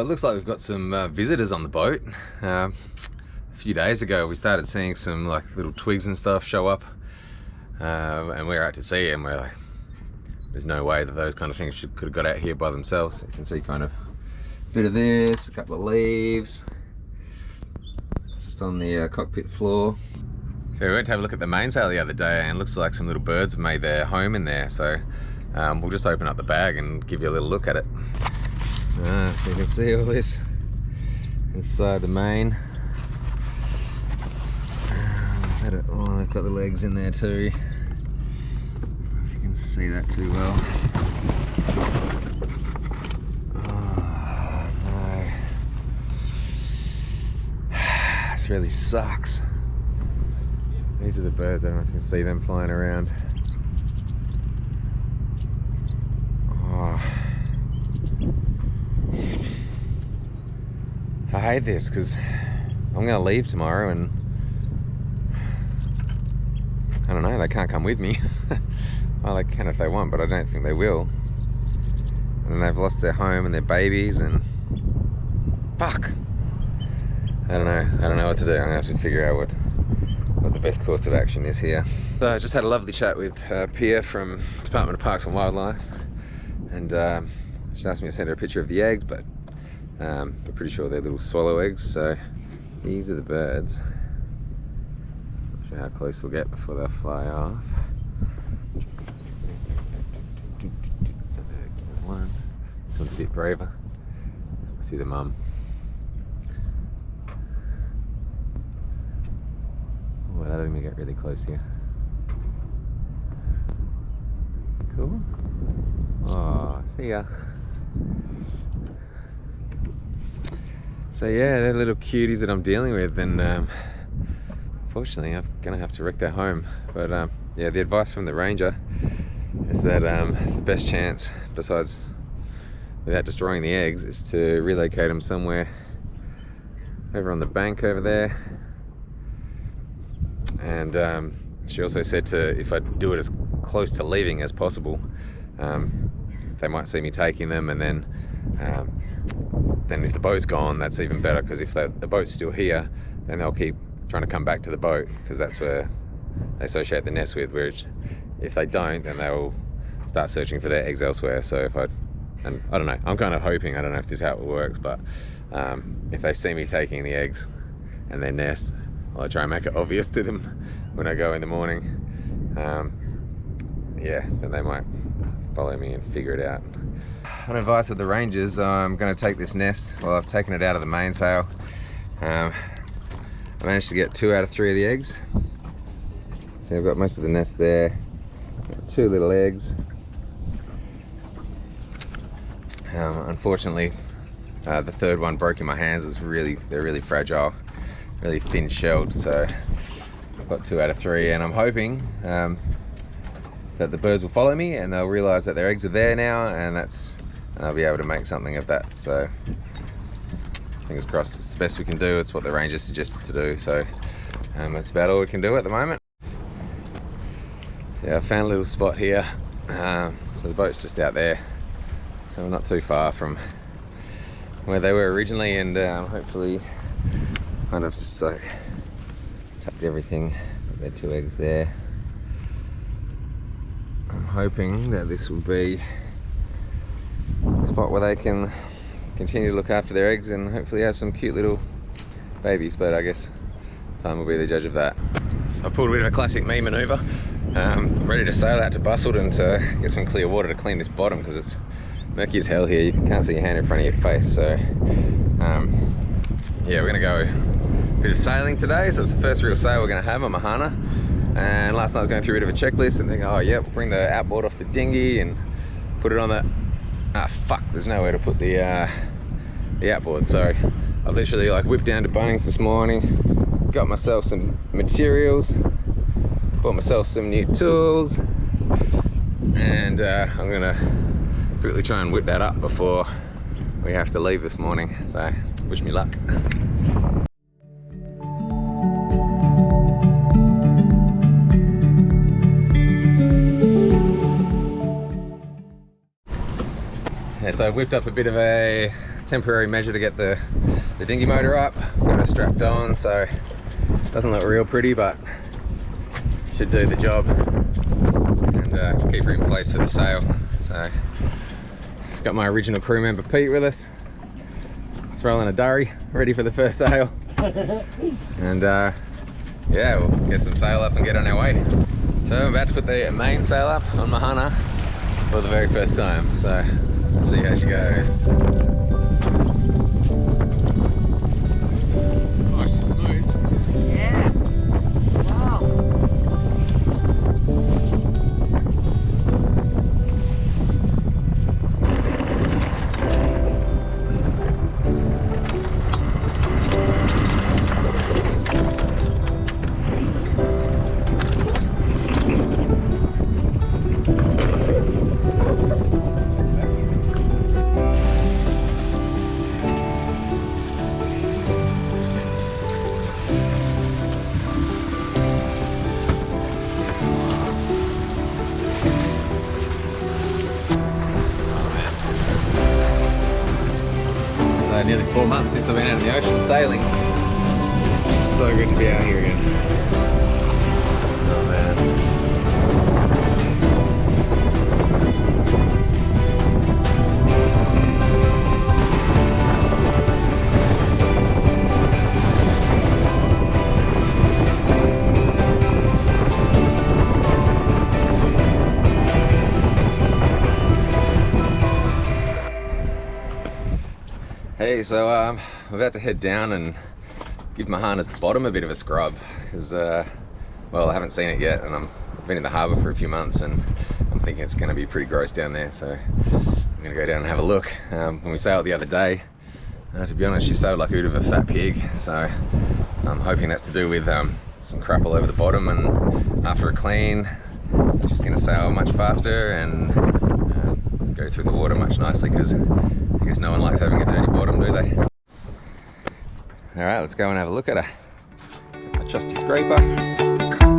So it looks like we've got some visitors on the boat. A few days ago we started seeing some like little twigs and stuff show up, and we were out to sea, and we're like, there's no way that those kind of things could have got out here by themselves. You can see kind of a bit of this, a couple of leaves, just on the cockpit floor. So we went to have a look at the mainsail the other day, and it looks like some little birds have made their home in there. So we'll just open up the bag and give you a little look at it. So you can see all this inside the main. Oh, they've got the legs in there too. I don't know if you can see that too well. Oh no. This really sucks. These are the birds, I don't know if you can see them flying around. Oh. I hate this because I'm going to leave tomorrow and I don't know, they can't come with me. Well, they can if they want, but I don't think they will. And they've lost their home and their babies and fuck. I don't know what to do. I'm gonna have to figure out what the best course of action is here. So I just had a lovely chat with Pia from Department of Parks and Wildlife, and she asked me to send her a picture of the eggs, but we're pretty sure they're little swallow eggs. So these are the birds. Not sure how close we'll get before they'll fly off. There's one. This one's a bit braver. Let's see the mum. Oh, that let me get really close here. Cool. Oh, see ya. So yeah, they're little cuties that I'm dealing with, and unfortunately I'm gonna have to wreck their home. But yeah, the advice from the ranger is that the best chance, besides without destroying the eggs, is to relocate them somewhere over on the bank over there. And she also said if I do it as close to leaving as possible, they might see me taking them, and then if the boat's gone, that's even better, because if the boat's still here, then they'll keep trying to come back to the boat, because that's where they associate the nest with. Which, if they don't, then they'll start searching for their eggs elsewhere. So and I don't know, I'm kind of hoping, I don't know if this is how it works, but if they see me taking the eggs and their nest, I'll try and make it obvious to them when I go in the morning. Yeah, then they might follow me and figure it out. On advice of the rangers, I'm going to take this nest. Well, I've taken it out of the mainsail. I managed to get 2 out of 3 of the eggs. So I've got most of the nest there. Got 2 little eggs. Unfortunately, the 3rd one broke in my hands. They're really fragile, really thin shelled. So I've got 2 out of 3, and I'm hoping that the birds will follow me and they'll realize that their eggs are there now, and I'll be able to make something of that. So fingers crossed, it's the best we can do. It's what the ranger suggested to do, so that's about all we can do at the moment. So yeah, I found a little spot here. So the boat's just out there, so we're not too far from where they were originally, and hopefully kind of just like tucked everything. Got their 2 eggs there. I'm hoping that this will be a spot where they can continue to look after their eggs and hopefully have some cute little babies, but I guess time will be the judge of that. So I pulled a bit of a classic me manoeuvre. I'm ready to sail out to Busselton to get some clear water to clean this bottom, because it's murky as hell here. You can't see your hand in front of your face. So yeah, we're gonna go a bit of sailing today. So it's the first real sail we're gonna have on Mahana. And last night I was going through a bit of a checklist and thinking, oh yeah, we'll bring the outboard off the dinghy and put it on the, fuck, there's nowhere to put the outboard. So I literally like whipped down to Bunnings this morning, got myself some materials, bought myself some new tools, and I'm gonna quickly try and whip that up before we have to leave this morning. So wish me luck. Yeah, so I've whipped up a bit of a temporary measure to get the dinghy motor up. Got it strapped on, so it doesn't look real pretty, but should do the job. And keep her in place for the sail. So got my original crew member Pete with us. He's rolling a durry, ready for the first sail. And yeah, we'll get some sail up and get on our way. So I'm about to put the main sail up on Mahana for the very first time. So let's see how she goes. Oh, she's smooth. Yeah. Wow. Nearly 4 months since I've been out in the ocean sailing. It's so good to be out here again. Oh man. Hey, so I'm about to head down and give Mahana's bottom a bit of a scrub because, well, I haven't seen it yet, and I've been in the harbour for a few months, and I'm thinking it's going to be pretty gross down there. So I'm going to go down and have a look. When we sailed the other day, to be honest, she sailed like a bit of a fat pig. So I'm hoping that's to do with some crap all over the bottom, and after a clean, she's going to sail much faster and go through the water much nicely, because I guess no one likes having a dirty bottom, do they? Alright, let's go and have a look at her. My trusty scraper. Let's go.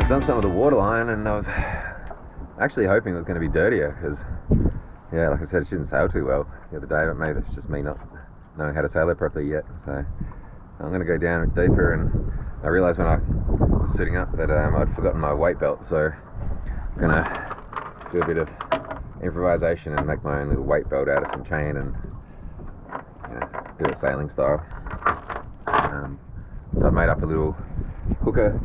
Done some of the waterline, and I was actually hoping it was going to be dirtier because, yeah, like I said, she didn't sail too well the other day, but maybe that's just me not knowing how to sail her properly yet. So I'm going to go down deeper, and I realised when I was sitting up that I'd forgotten my weight belt, so I'm going to do a bit of improvisation and make my own little weight belt out of some chain and, you know, do it sailing style. So I've made up a little hooker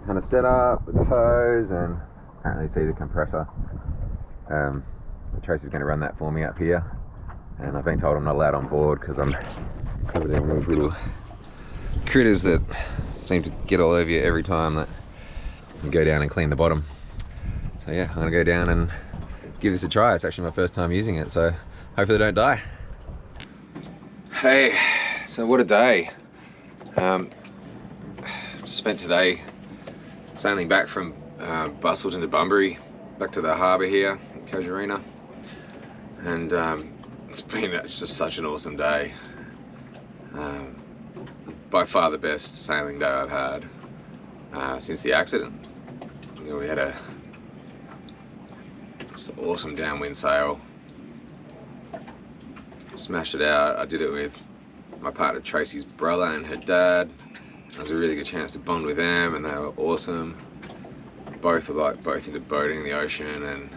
kind of set up with the hose, and apparently see the compressor. Tracy's going to run that for me up here, and I've been told I'm not allowed on board because I'm covered in these little critters that seem to get all over you every time that you go down and clean the bottom. So yeah, I'm going to go down and give this a try. It's actually my first time using it, so hopefully they don't die. Hey, so what a day. Spent today sailing back from Bustleton to Bunbury, back to the harbour here in Casuarina, and it's been just such an awesome day. By far the best sailing day I've had since the accident. You know, we had just an awesome downwind sail, smashed it out. I did it with my partner Tracy's brother and her dad. It was a really good chance to bond with them, and they were awesome. Both were both into boating in the ocean, and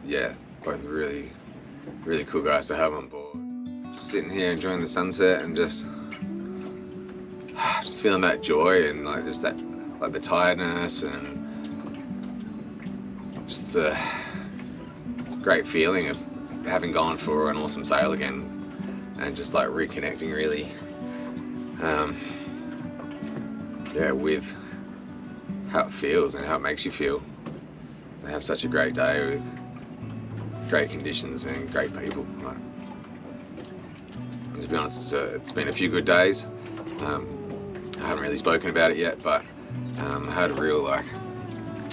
yeah, both really cool guys to have on board. Just sitting here enjoying the sunset and just feeling that joy, and like just that, like the tiredness, and just a great feeling of having gone for an awesome sail again, and just like reconnecting really. Yeah, with how it feels and how it makes you feel. they have such a great day with great conditions and great people. Like, and to be honest, it's been a few good days. I haven't really spoken about it yet, but I had a real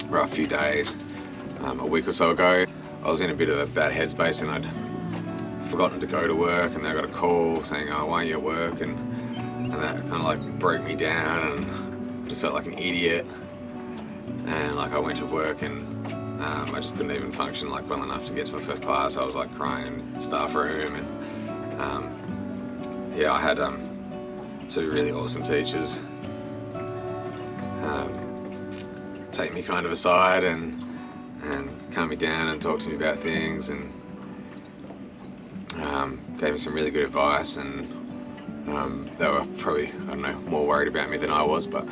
rough few days a week or so ago. I was in a bit of a bad headspace and I'd forgotten to go to work, and then I got a call saying, "Oh, why aren't you at work?" And that kind of like broke me down, and I just felt like an idiot. And like I went to work and I just couldn't even function like well enough to get to my first class. I was like crying in the staff room, and yeah, I had 2 really awesome teachers take me kind of aside and calm me down and talk to me about things, and gave me some really good advice, and they were probably, I don't know, more worried about me than I was, but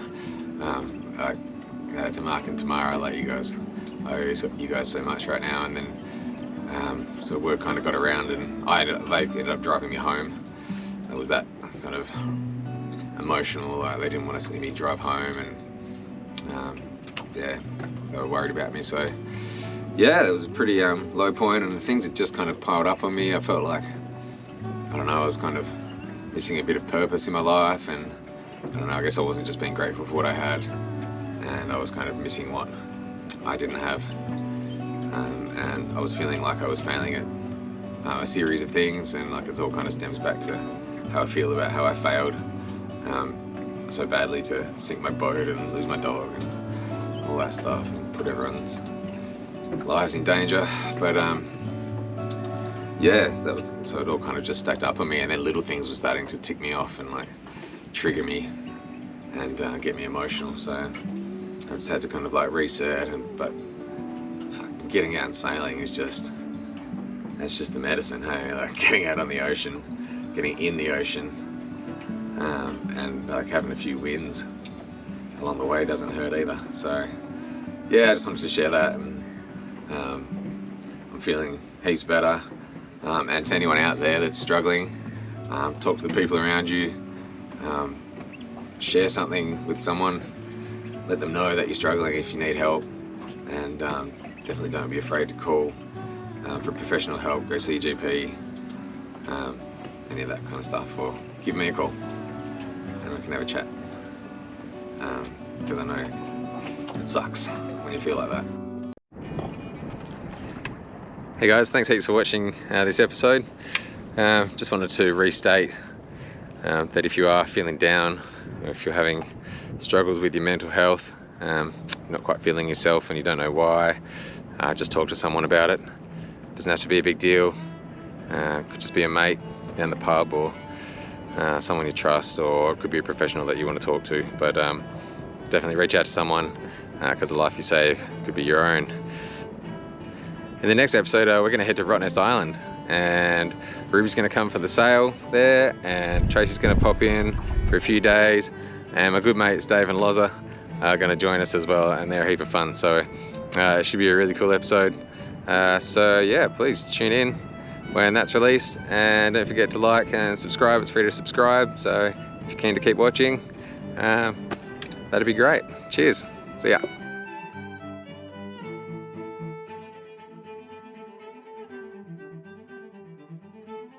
to Mark and Tamara, I owe you guys so much right now. And then so word kind of got around, and they ended up driving me home. It was that kind of emotional, they didn't want to see me drive home, and yeah, they were worried about me. So yeah, it was a pretty low point, and things had just kind of piled up on me. I felt like, I don't know, I was kind of missing a bit of purpose in my life, and I don't know, I guess I wasn't just being grateful for what I had, and I was kind of missing what I didn't have, and I was feeling like I was failing at a series of things, and like it all kind of stems back to how I feel about how I failed so badly to sink my boat and lose my dog and all that stuff, and put everyone's lives in danger. But yeah, so it all kind of just stacked up on me, and then little things were starting to tick me off and like trigger me and get me emotional. So I just had to kind of like reset, but getting out and sailing is that's just the medicine, hey? Like getting out on the ocean, getting in the ocean, and like having a few wins along the way doesn't hurt either. So yeah, I just wanted to share that, and I'm feeling heaps better. And to anyone out there that's struggling, talk to the people around you, share something with someone, let them know that you're struggling if you need help, and definitely don't be afraid to call for professional help. Go see your GP, any of that kind of stuff, or give me a call and we can have a chat, because I know it sucks when you feel like that. Hey guys, thanks heaps for watching this episode. Just wanted to restate that if you are feeling down, or if you're having struggles with your mental health, not quite feeling yourself and you don't know why, just talk to someone about it. Doesn't have to be a big deal. Could just be a mate down the pub, or someone you trust, or it could be a professional that you want to talk to. But definitely reach out to someone, because the life you save could be your own. In the next episode, we're going to head to Rottnest Island, and Ruby's going to come for the sail there, and Tracy's going to pop in for a few days, and my good mates Dave and Loza are going to join us as well, and they're a heap of fun. So it should be a really cool episode. So yeah, please tune in when that's released, and don't forget to like and subscribe. It's free to subscribe, so if you're keen to keep watching, that'd be great. Cheers, see ya.